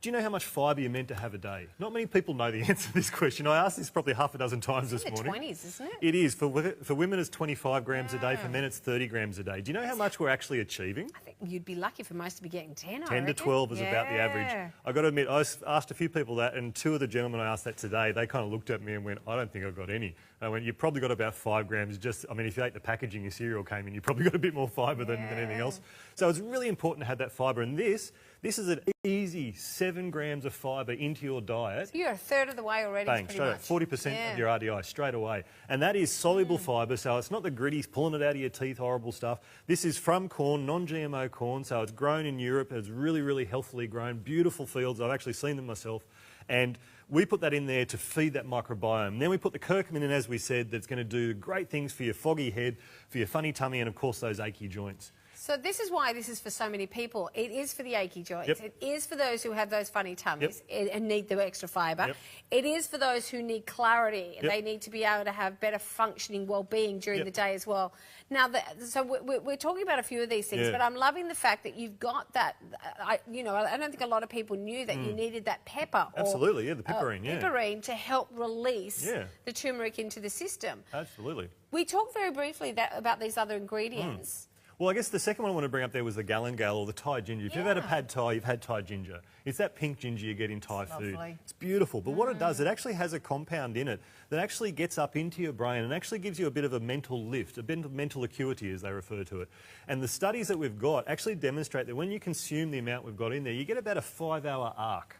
Do you know how much fibre you're meant to have a day? Not many people know the answer to this question. I asked this probably half a dozen times this morning. It's in the 20s, isn't it? It is. For women, it's 25 grams a day. For men, it's 30 grams a day. Do you know how much we're actually achieving? I think you'd be lucky for most to be getting 10, 10 to 12 is about the average. I've got to admit, I asked a few people that, and two of the gentlemen I asked that today, they kind of looked at me and went, I don't think I've got any. I went, you've probably got about 5 grams. Just, I mean, if you ate the packaging your cereal came in, you probably got a bit more fibre than anything else. So it's really important to have that fibre. And this is an easy 7 grams of fibre into your diet. So you're a third of the way already. Bang, straight up, 40% of your RDI straight away. And that is soluble fibre, so it's not the gritty pulling it out of your teeth, horrible stuff. This is from corn, non-GMO corn, so it's grown in Europe. It's really, really healthily grown, beautiful fields. I've actually seen them myself. And we put that in there to feed that microbiome. Then we put the curcumin in, as we said, that's going to do great things for your foggy head, for your funny tummy, and of course those achy joints. So this is why this is for so many people. It is for the achy joints. It is for those who have those funny tummies and need the extra fibre. It is for those who need clarity. They need to be able to have better functioning well-being during the day as well. Now, so we're talking about a few of these things, but I'm loving the fact that you've got that. I don't think a lot of people knew that you needed that pepper. Absolutely, the piperine. Piperine to help release the turmeric into the system. Absolutely. We talked very briefly about these other ingredients. Well, I guess the second one I want to bring up there was the galangal or the Thai ginger. If you've had a pad Thai, you've had Thai ginger. It's that pink ginger you get in Thai food. It's beautiful. But what it does, it actually has a compound in it that actually gets up into your brain and actually gives you a bit of a mental lift, a bit of mental acuity as they refer to it. And the studies that we've got actually demonstrate that when you consume the amount we've got in there, you get about a 5-hour arc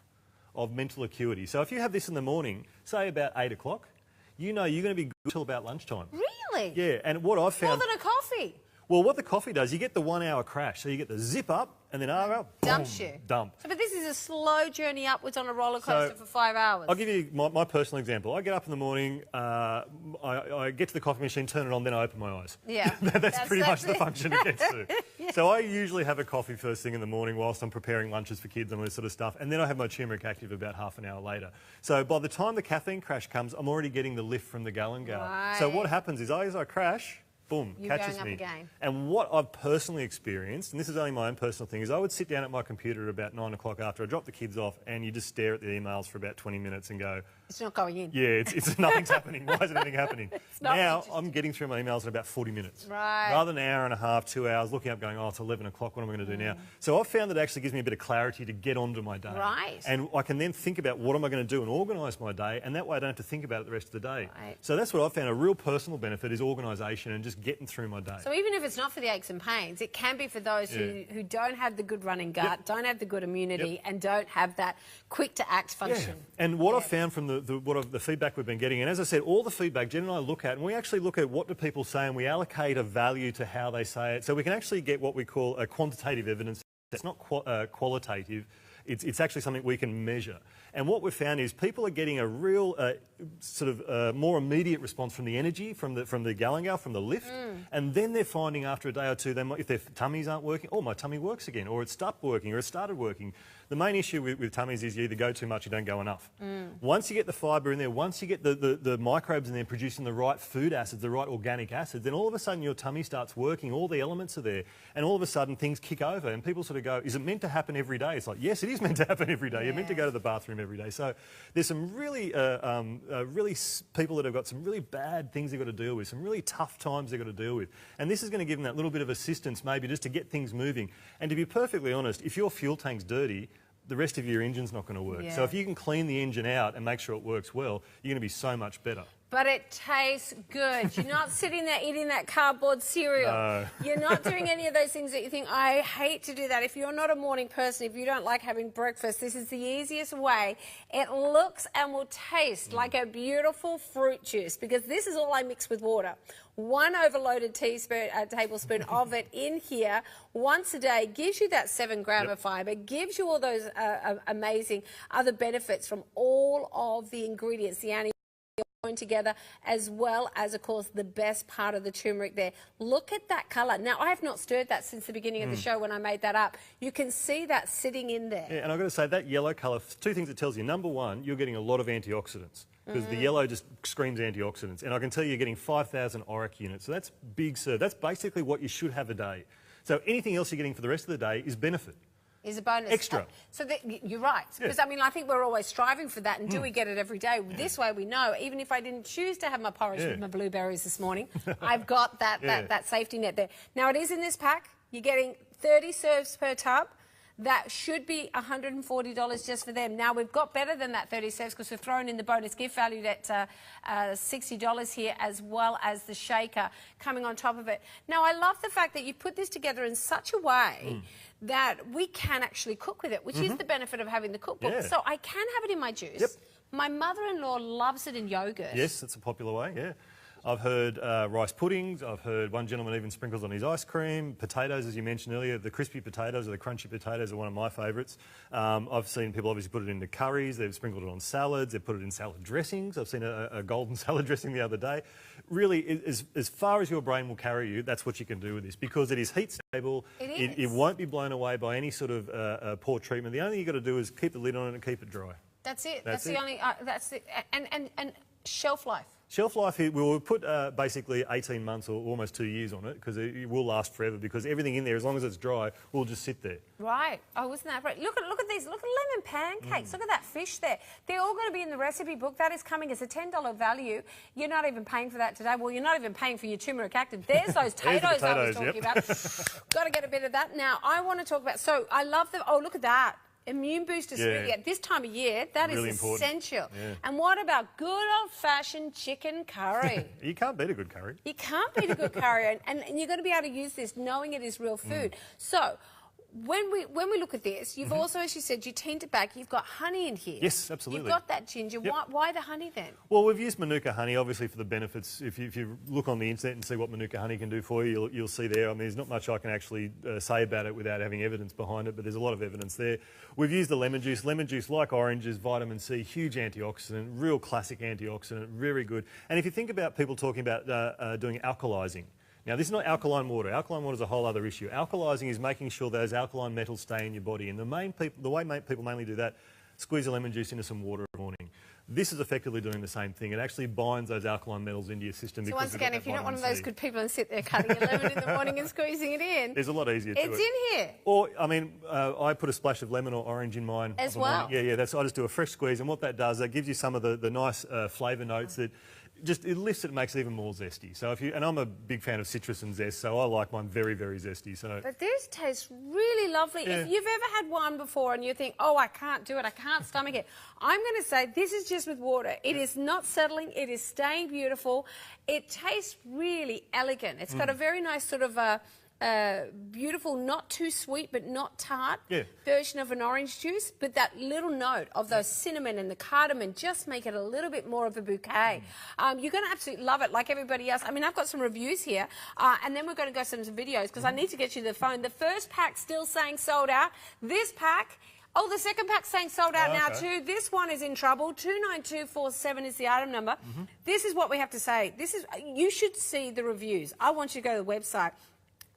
of mental acuity. So if you have this in the morning, say about 8 o'clock, you know you're going to be good till about lunchtime. Really? Yeah, and what I've found... More than a coffee? Well, what the coffee does, you get the 1 hour crash. So you get the zip up and then dumps you. Dump. So, but this is a slow journey upwards on a roller coaster for 5 hours. I'll give you my personal example. I get up in the morning, I get to the coffee machine, turn it on, then I open my eyes. Yeah. that's pretty much the function it gets to. So I usually have a coffee first thing in the morning whilst I'm preparing lunches for kids and all this sort of stuff, and then I have my turmeric active about half an hour later. So by the time the caffeine crash comes, I'm already getting the lift from the galangal. So what happens is as I crash, boom, You're catches going up me. again. And what I've personally experienced, and this is only my own personal thing, is I would sit down at my computer at about 9 o'clock after I drop the kids off, and you just stare at the emails for about 20 minutes and go, it's not going in. yeah, it's nothing's happening. Why is anything happening? not Now I'm getting through my emails in about 40 minutes. Right. Rather than an hour and a half, 2 hours, looking up going, oh, it's 11 o'clock, what am I going to do now? So I've found that it actually gives me a bit of clarity to get onto my day. Right. And I can then think about what am I going to do and organise my day, and that way I don't have to think about it the rest of the day. Right. So that's what I've found a real personal benefit is organisation and just getting through my day. So even if it's not for the aches and pains, it can be for those who don't have the good running gut, don't have the good immunity, and don't have that quick-to-act function. And what I've found from the feedback we've been getting, and as I said, all the feedback Jen and I look at, and we actually look at what do people say and we allocate a value to how they say it. So we can actually get what we call a quantitative evidence. It's not qualitative. It's actually something we can measure. And what we've found is people are getting a real more immediate response from the energy, from the Gallangal, from the lift, and then they're finding after a day or two, if their tummies aren't working, oh, my tummy works again, or it stopped working, or it started working. The main issue with tummies is you either go too much or you don't go enough. Once you get the fibre in there, once you get the microbes in there producing the right food acids, the right organic acids, then all of a sudden your tummy starts working, all the elements are there, and all of a sudden things kick over and people sort of go, is it meant to happen every day? It's like, yes, it is meant to happen every day. You're meant to go to the bathroom every day. So there's some really people that have got some really bad things they've got to deal with, some really tough times they've got to deal with. And this is going to give them that little bit of assistance maybe just to get things moving. And to be perfectly honest, if your fuel tank's dirty, the rest of your engine's not going to work. So if you can clean the engine out and make sure it works well, you're going to be so much better. But it tastes good. You're not sitting there eating that cardboard cereal. No. You're not doing any of those things that you think, I hate to do that. If you're not a morning person, if you don't like having breakfast, this is the easiest way. It looks and will taste like a beautiful fruit juice because this is all I mix with water. 1 overloaded tablespoon of it in here once a day gives you that 7 gram of fibre, gives you all those amazing other benefits from all of the ingredients, the together, as well as, of course, the best part of the turmeric there. Look at that colour. Now, I have not stirred that since the beginning of the show when I made that up. You can see that sitting in there. Yeah, and I've got to say, that yellow colour, 2 things it tells you. Number one, you're getting a lot of antioxidants because the yellow just screams antioxidants. And I can tell you you're getting 5,000 ORAC units. So that's big, sir. That's basically what you should have a day. So anything else you're getting for the rest of the day is benefit. Is a bonus. Extra. So you're right. Because, I mean, I think we're always striving for that. And do we get it every day? This way we know, even if I didn't choose to have my porridge with my blueberries this morning, I've got that safety net there. Now, it is in this pack. You're getting 30 serves per tub. That should be $140 just for them. Now, we've got better than that 30 serves because we've thrown in the bonus gift valued at $60 here, as well as the shaker coming on top of it. Now, I love the fact that you put this together in such a way that we can actually cook with it, which is the benefit of having the cookbook. So I can have it in my juice. My mother-in-law loves it in yogurt. Yes, it's a popular way, yeah. I've heard rice puddings. I've heard one gentleman even sprinkles on his ice cream. Potatoes, as you mentioned earlier, the crispy potatoes or the crunchy potatoes are one of my favourites. I've seen people obviously put it into curries. They've sprinkled it on salads. They've put it in salad dressings. I've seen a golden salad dressing the other day. Really, as far as your brain will carry you, that's what you can do with this because it is heat stable. It won't be blown away by any sort of poor treatment. The only thing you've got to do is keep the lid on it and keep it dry. That's it. That's the only. That's it. And shelf life. Shelf life, we'll put basically 18 months or almost 2 years on it because it will last forever because everything in there, as long as it's dry, will just sit there. Right. Oh, wasn't that right? Look at these. Look at lemon pancakes. Look at that fish there. They're all going to be in the recipe book. That is coming as a $10 value. You're not even paying for that today. Well, you're not even paying for your turmeric active. There's those potatoes I was talking about. Got to get a bit of that. Now, I want to talk about... So, I love the... Oh, look at that. Immune boosters at this time of year, that really is essential. And what about good old-fashioned chicken curry? You can't beat a good curry. You can't beat a good curry, and you're going to be able to use this knowing it is real food. So, when we look at this, you've also, as you said, you tinned it back. You've got honey in here. Yes, absolutely. You've got that ginger. Why the honey then? Well, we've used Manuka honey, obviously, for the benefits. If you look on the internet and see what Manuka honey can do for you, you'll see there. I mean, there's not much I can actually say about it without having evidence behind it, but there's a lot of evidence there. We've used the lemon juice. Lemon juice, like oranges, vitamin C, huge antioxidant, real classic antioxidant, very good. And if you think about people talking about doing alkalizing, now, this is not alkaline water. Alkaline water is a whole other issue. Alkalising is making sure those alkaline metals stay in your body. And the way people mainly do that, squeeze a lemon juice into some water every morning. This is effectively doing the same thing. It actually binds those alkaline metals into your system. So once again, if you're not one of those good people and sit there cutting a lemon in the morning and squeezing it in, there's a lot easier to it. It's in here. Or, I mean, I put a splash of lemon or orange in mine. As well? Yeah, I just do a fresh squeeze, and what that does, that gives you some of the nice flavour notes that it lifts it and makes it even more zesty. So and I'm a big fan of citrus and zest, so I like mine very, very zesty. So. But this tastes really lovely. Yeah. If you've ever had one before and you think, oh, I can't do it, I can't stomach it, I'm going to say this is just with water. It is not settling. It is staying beautiful. It tastes really elegant. It's got a very nice sort of beautiful, not too sweet but not tart version of an orange juice, but that little note of those cinnamon and the cardamom just make it a little bit more of a bouquet. You're going to absolutely love it like everybody else. I mean, I've got some reviews here and then we're going to go some videos because I need to get you the phone. The first pack still saying sold out. This pack... Oh, the second pack's saying sold out now too. This one is in trouble. 29247 is the item number. This is what we have to say. You should see the reviews. I want you to go to the website.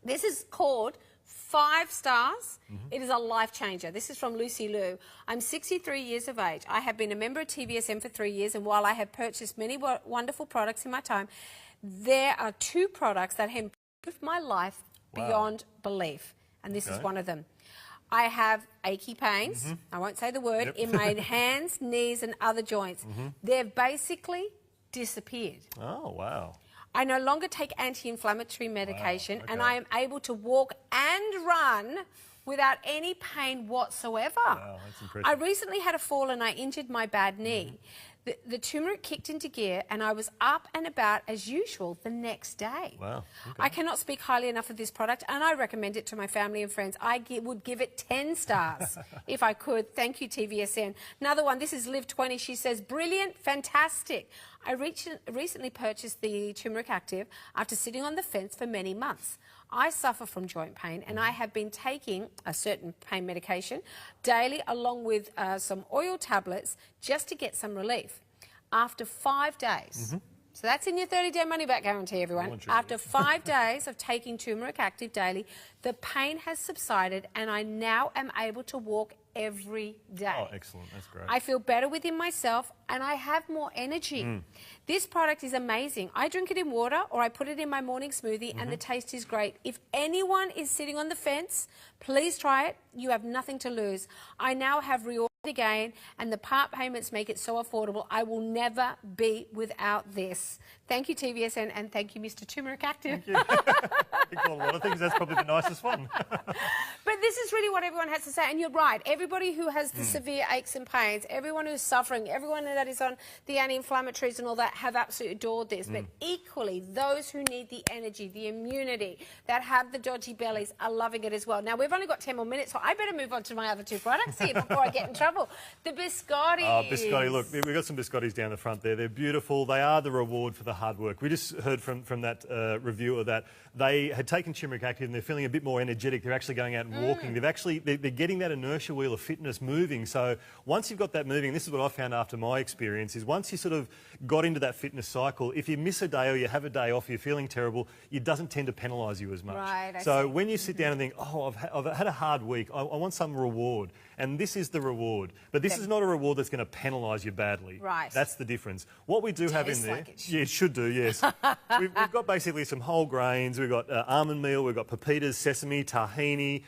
This is called 5 stars. It is a life changer. This is from Lucy Liu. I'm 63 years of age. I have been a member of TVSN for 3 years, and while I have purchased many wonderful products in my time, there are 2 products that have improved my life beyond belief, and this is one of them. I have achy pains, I won't say the word, in my hands, knees and other joints. They've basically disappeared. Oh, wow. I no longer take anti-inflammatory medication and I am able to walk and run without any pain whatsoever. Wow, that's impressive. I recently had a fall and I injured my bad knee. The turmeric kicked into gear and I was up and about as usual the next day. Wow. Okay. I cannot speak highly enough of this product and I recommend it to my family and friends. I would give it 10 stars if I could. Thank you, TVSN. Another one, this is Liv20. She says, brilliant, fantastic. I recently purchased the Turmeric Active after sitting on the fence for many months. I suffer from joint pain and I have been taking a certain pain medication daily along with some oil tablets just to get some relief. After 5 days, so that's in your 30-day money-back guarantee, everyone. After 5 days of taking Turmeric Active daily, the pain has subsided and I now am able to walk every day. Oh, excellent. That's great. I feel better within myself and I have more energy. This product is amazing. I drink it in water or I put it in my morning smoothie and the taste is great. If anyone is sitting on the fence, please try it. You have nothing to lose. I now have reordered again and the part payments make it so affordable. I will never be without this. Thank you, TVSN, and thank you, Mr. Turmeric Active. Thank you. You call a lot of things. That's probably the nicest one. But this is really what everyone has to say, and you're right. Everybody who has the severe aches and pains, everyone who's suffering, everyone that is on the anti-inflammatories and all that have absolutely adored this. But equally, those who need the energy, the immunity, that have the dodgy bellies are loving it as well. Now, we've only got 10 more minutes, so I better move on to my other 2 products here before I get in trouble. The biscottis. Oh, biscotti. Look, we've got some biscottis down the front there. They're beautiful. They are the reward for the hard work. We just heard from that reviewer that they had taken Turmeric Active and they're feeling a bit more energetic. They're actually going out and walking. They're getting that inertia wheel of fitness moving. So once you've got that moving, this is what I found after my experience, is once you sort of got into that fitness cycle, if you miss a day or you have a day off, you're feeling terrible, it doesn't tend to penalise you as much. Right, so when you sit down and think, oh, I've had a hard week, I want some reward. And this is the reward. But this is not a reward that's going to penalise you badly. Right. That's the difference. What we do have in there... Like it should. Yeah, it should do, yes. we've got basically some whole grains. We've got almond meal, we've got pepitas, sesame, tahini,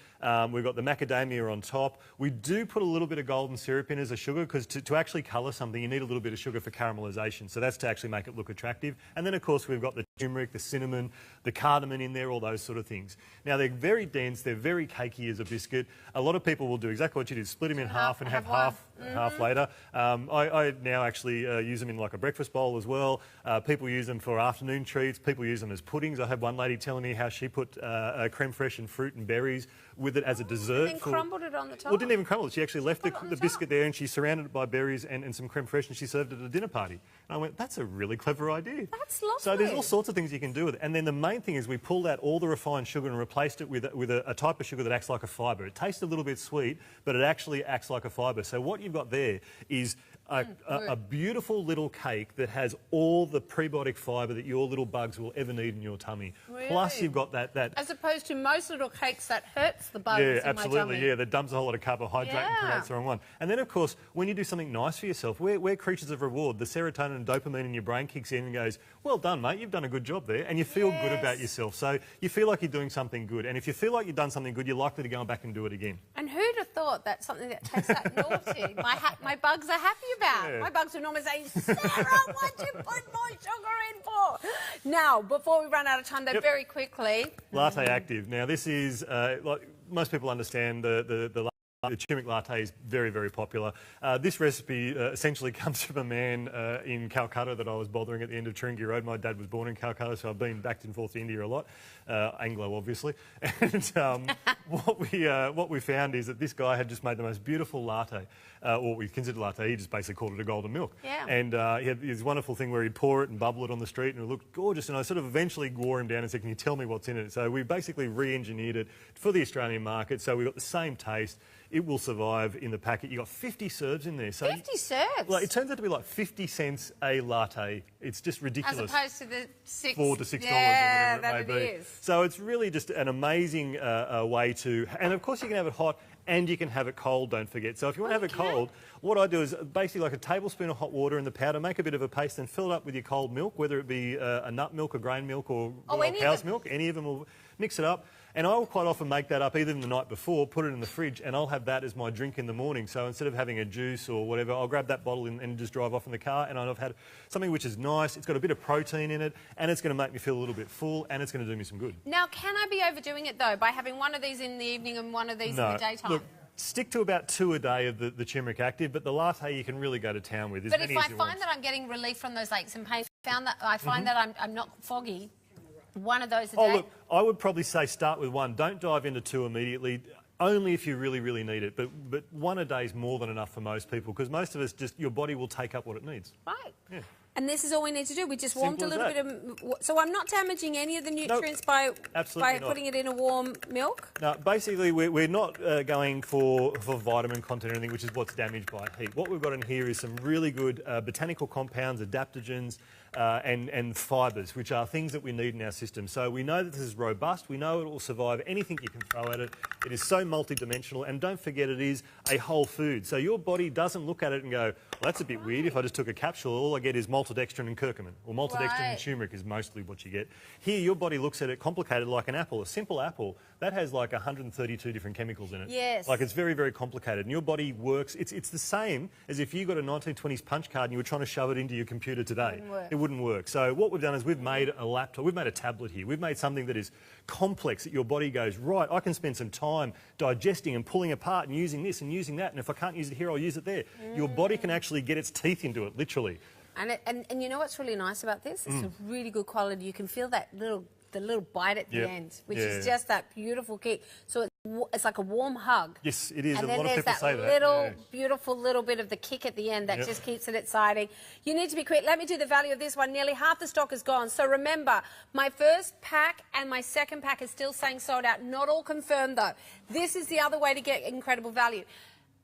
we've got the macadamia on top. We do put a little bit of golden syrup in as a sugar because to actually colour something, you need a little bit of sugar for caramelisation. So that's to actually make it look attractive. And then, of course, we've got the turmeric, the cinnamon, the cardamom in there, all those sort of things. Now, they're very dense. They're very cakey as a biscuit. A lot of people will do exactly what you did, split them in half and have half later. I now actually use them in like a breakfast bowl as well. People use them for afternoon treats. People use them as puddings. I had one lady telling me how she put creme fraiche and fruit and berries with it as a dessert. And then crumbled it on the top. Well, didn't even crumble it. She actually left the biscuit there and she surrounded it by berries and some creme fraiche and she served it at a dinner party. And I went, that's a really clever idea. That's lovely. So there's all sorts of things you can do with it. And then the main thing is we pulled out all the refined sugar and replaced it with a type of sugar that acts like a fibre. It tastes a little bit sweet, but it actually acts like a fibre. So what you've got there is a beautiful little cake that has all the prebiotic fibre that your little bugs will ever need in your tummy. Really? Plus you've got that... As opposed to most little cakes that hurt upsets the bugs in my tummy. Yeah, that dumps a whole lot of carbohydrate and creates the wrong one. And then, of course, when you do something nice for yourself, we're creatures of reward. The serotonin and dopamine in your brain kicks in and goes, well done, mate, you've done a good job there. And you feel good about yourself. So you feel like you're doing something good. And if you feel like you've done something good, you're likely to go back and do it again. And who'd have thought that something that tastes that naughty, my bugs are happy about? My bugs would normally say, Sarah, what'd you put more sugar in for? Now, before we run out of time, though, very quickly. Latte Active. Now, this is, like most people understand, the turmeric latte is very, very popular. This recipe essentially comes from a man in Calcutta that I was bothering at the end of Tringy Road. My dad was born in Calcutta, so I've been back and forth to India a lot. Anglo, obviously. And what we found is that this guy had just made the most beautiful latte, or what we consider latte. He just basically called it a golden milk. Yeah. And he had this wonderful thing where he'd pour it and bubble it on the street, and it looked gorgeous. And I sort of eventually wore him down and said, can you tell me what's in it? So we basically re-engineered it for the Australian market, so we got the same taste. It will survive in the packet. You got 50 serves in there. So 50 serves? Well, it turns out to be like 50 cents a latte. It's just ridiculous. As opposed to the $4 to $6 yeah, or whatever it may be. Is. So it's really just an amazing way to... And of course you can have it hot and you can have it cold, don't forget. So if you want to have it cold, what I do is basically like a tablespoon of hot water in the powder, make a bit of a paste and fill it up with your cold milk, whether it be a nut milk, a grain milk or cow's milk. Any of them will mix it up. And I will quite often make that up either the night before, put it in the fridge, and I'll have that as my drink in the morning. So instead of having a juice or whatever, I'll grab that bottle and just drive off in the car, and I've had something which is nice, it's got a bit of protein in it, and it's going to make me feel a little bit full, and it's going to do me some good. Now, can I be overdoing it, though, by having one of these in the evening and one of these in the daytime? Look, stick to about 2 a day of the turmeric active, but the latte you can really go to town with. But if I find that I'm getting relief from those aches and pains, I find that I'm not foggy, one of those a day. Oh, look, I would probably say start with 1. Don't dive into 2 immediately, only if you really, really need it. But 1 a day is more than enough for most people, because most of us your body will take up what it needs. Right. Yeah. And this is all we need to do. We just warmed a little bit of... So I'm not damaging any of the nutrients by putting it in a warm milk? No, basically we're not going for vitamin content or anything, which is what's damaged by heat. What we've got in here is some really good botanical compounds, adaptogens, and fibres, which are things that we need in our system. So we know that this is robust. We know it will survive anything you can throw at it. It is so multidimensional, and don't forget it is a whole food. So your body doesn't look at it and go, well, that's a bit weird. If I just took a capsule, all I get is maltodextrin and curcumin, or maltodextrin and turmeric is mostly what you get. Here, your body looks at it complicated like an apple. A simple apple, that has like 132 different chemicals in it. Yes. Like it's very, very complicated. And your body works, it's the same as if you got a 1920s punch card and you were trying to shove it into your computer today. It wouldn't work. So what we've done is we've made a laptop, we've made a tablet here. We've made something that is complex, that your body goes, right, I can spend some time digesting and pulling apart and using this and using that. And if I can't use it here, I'll use it there. Your body can actually get its teeth into it, literally. And you know what's really nice about this? It's a really good quality. You can feel that the little bite at the end, which is just that beautiful kick. So it's like a warm hug. Yes, it is. And a then lot of there's people that say that. little, beautiful little bit of the kick at the end that just keeps it exciting. You need to be quick. Let me do the value of this one. Nearly half the stock is gone. So remember, my first pack and my second pack is still saying sold out. Not all confirmed, though. This is the other way to get incredible value.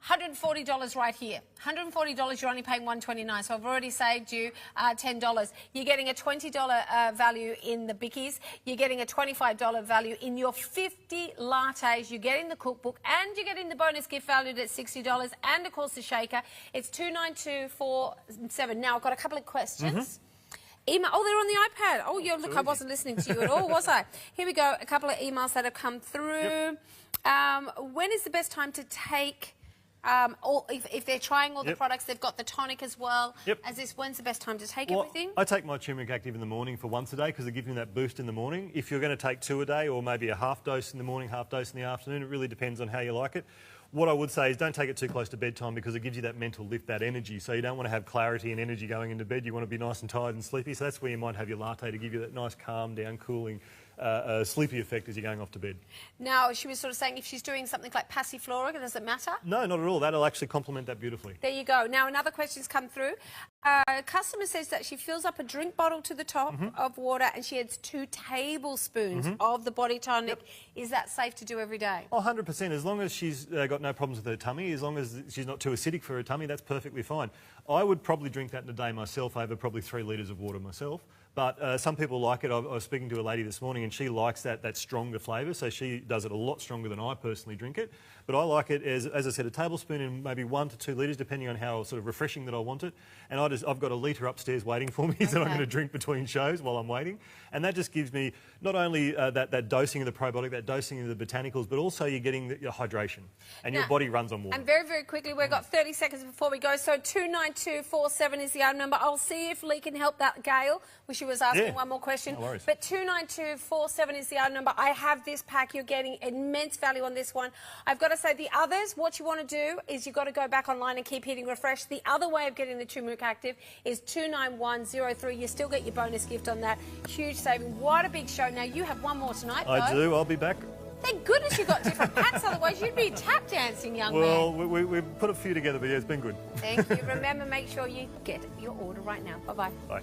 $140 right here. $140, you're only paying $129, so I've already saved you $10. You're getting a $20 value in the bickies. You're getting a $25 value in your 50 lattes. You're getting the cookbook, and you're getting the bonus gift valued at $60, and, of course, the shaker. It's $29247. Now, I've got a couple of questions. Email. Oh, they're on the iPad. Oh, yeah, look, I wasn't listening to you at all, was I? Here we go. A couple of emails that have come through. When is the best time to take... if they're trying all the products, they've got the tonic as well. When's the best time to take everything? I take my turmeric active in the morning for once a day because it gives me that boost in the morning. If you're going to take 2 a day or maybe a half dose in the morning, half dose in the afternoon, it really depends on how you like it. What I would say is don't take it too close to bedtime because it gives you that mental lift, that energy. So you don't want to have clarity and energy going into bed. You want to be nice and tired and sleepy. So that's where you might have your latte to give you that nice calm down, cooling, sleepy effect as you're going off to bed. Now, she was sort of saying if she's doing something like passiflora, does it matter? No, not at all. That'll actually complement that beautifully. There you go. Now, another question's come through. A customer says that she fills up a drink bottle to the top of water and she adds 2 tablespoons of the body tonic. Is that safe to do every day? Oh, 100%. As long as she's got no problems with her tummy, as long as she's not too acidic for her tummy, that's perfectly fine. I would probably drink that in a day myself over probably 3 litres of water myself. But some people like it. I was speaking to a lady this morning and she likes that stronger flavour, so she does it a lot stronger than I personally drink it. But I like it as I said, a tablespoon in maybe 1 to 2 litres, depending on how sort of refreshing that I want it. And I've got a litre upstairs waiting for me that I'm going to drink between shows while I'm waiting. And that just gives me not only that dosing of the probiotic, that dosing of the botanicals, but also you're getting your hydration and your body runs on water. And very, very quickly, we've got 30 seconds before we go. So 29247 is the item number. I'll see if Lee can help that Gail, which she was asking one more question. No worries. But 29247 is the item number. I have this pack. You're getting immense value on this one. I've got to say, the others, what you want to do is you've got to go back online and keep hitting refresh. The other way of getting the Turmeric Active is 29103. You still get your bonus gift on that. Huge saving. What a big show. Now, you have one more tonight, I do. I'll be back. Thank goodness you got different packs, otherwise you'd be tap dancing, young man. Well, we've put a few together, but yeah, it's been good. Thank you. Remember, make sure you get your order right now. Bye-bye. Bye.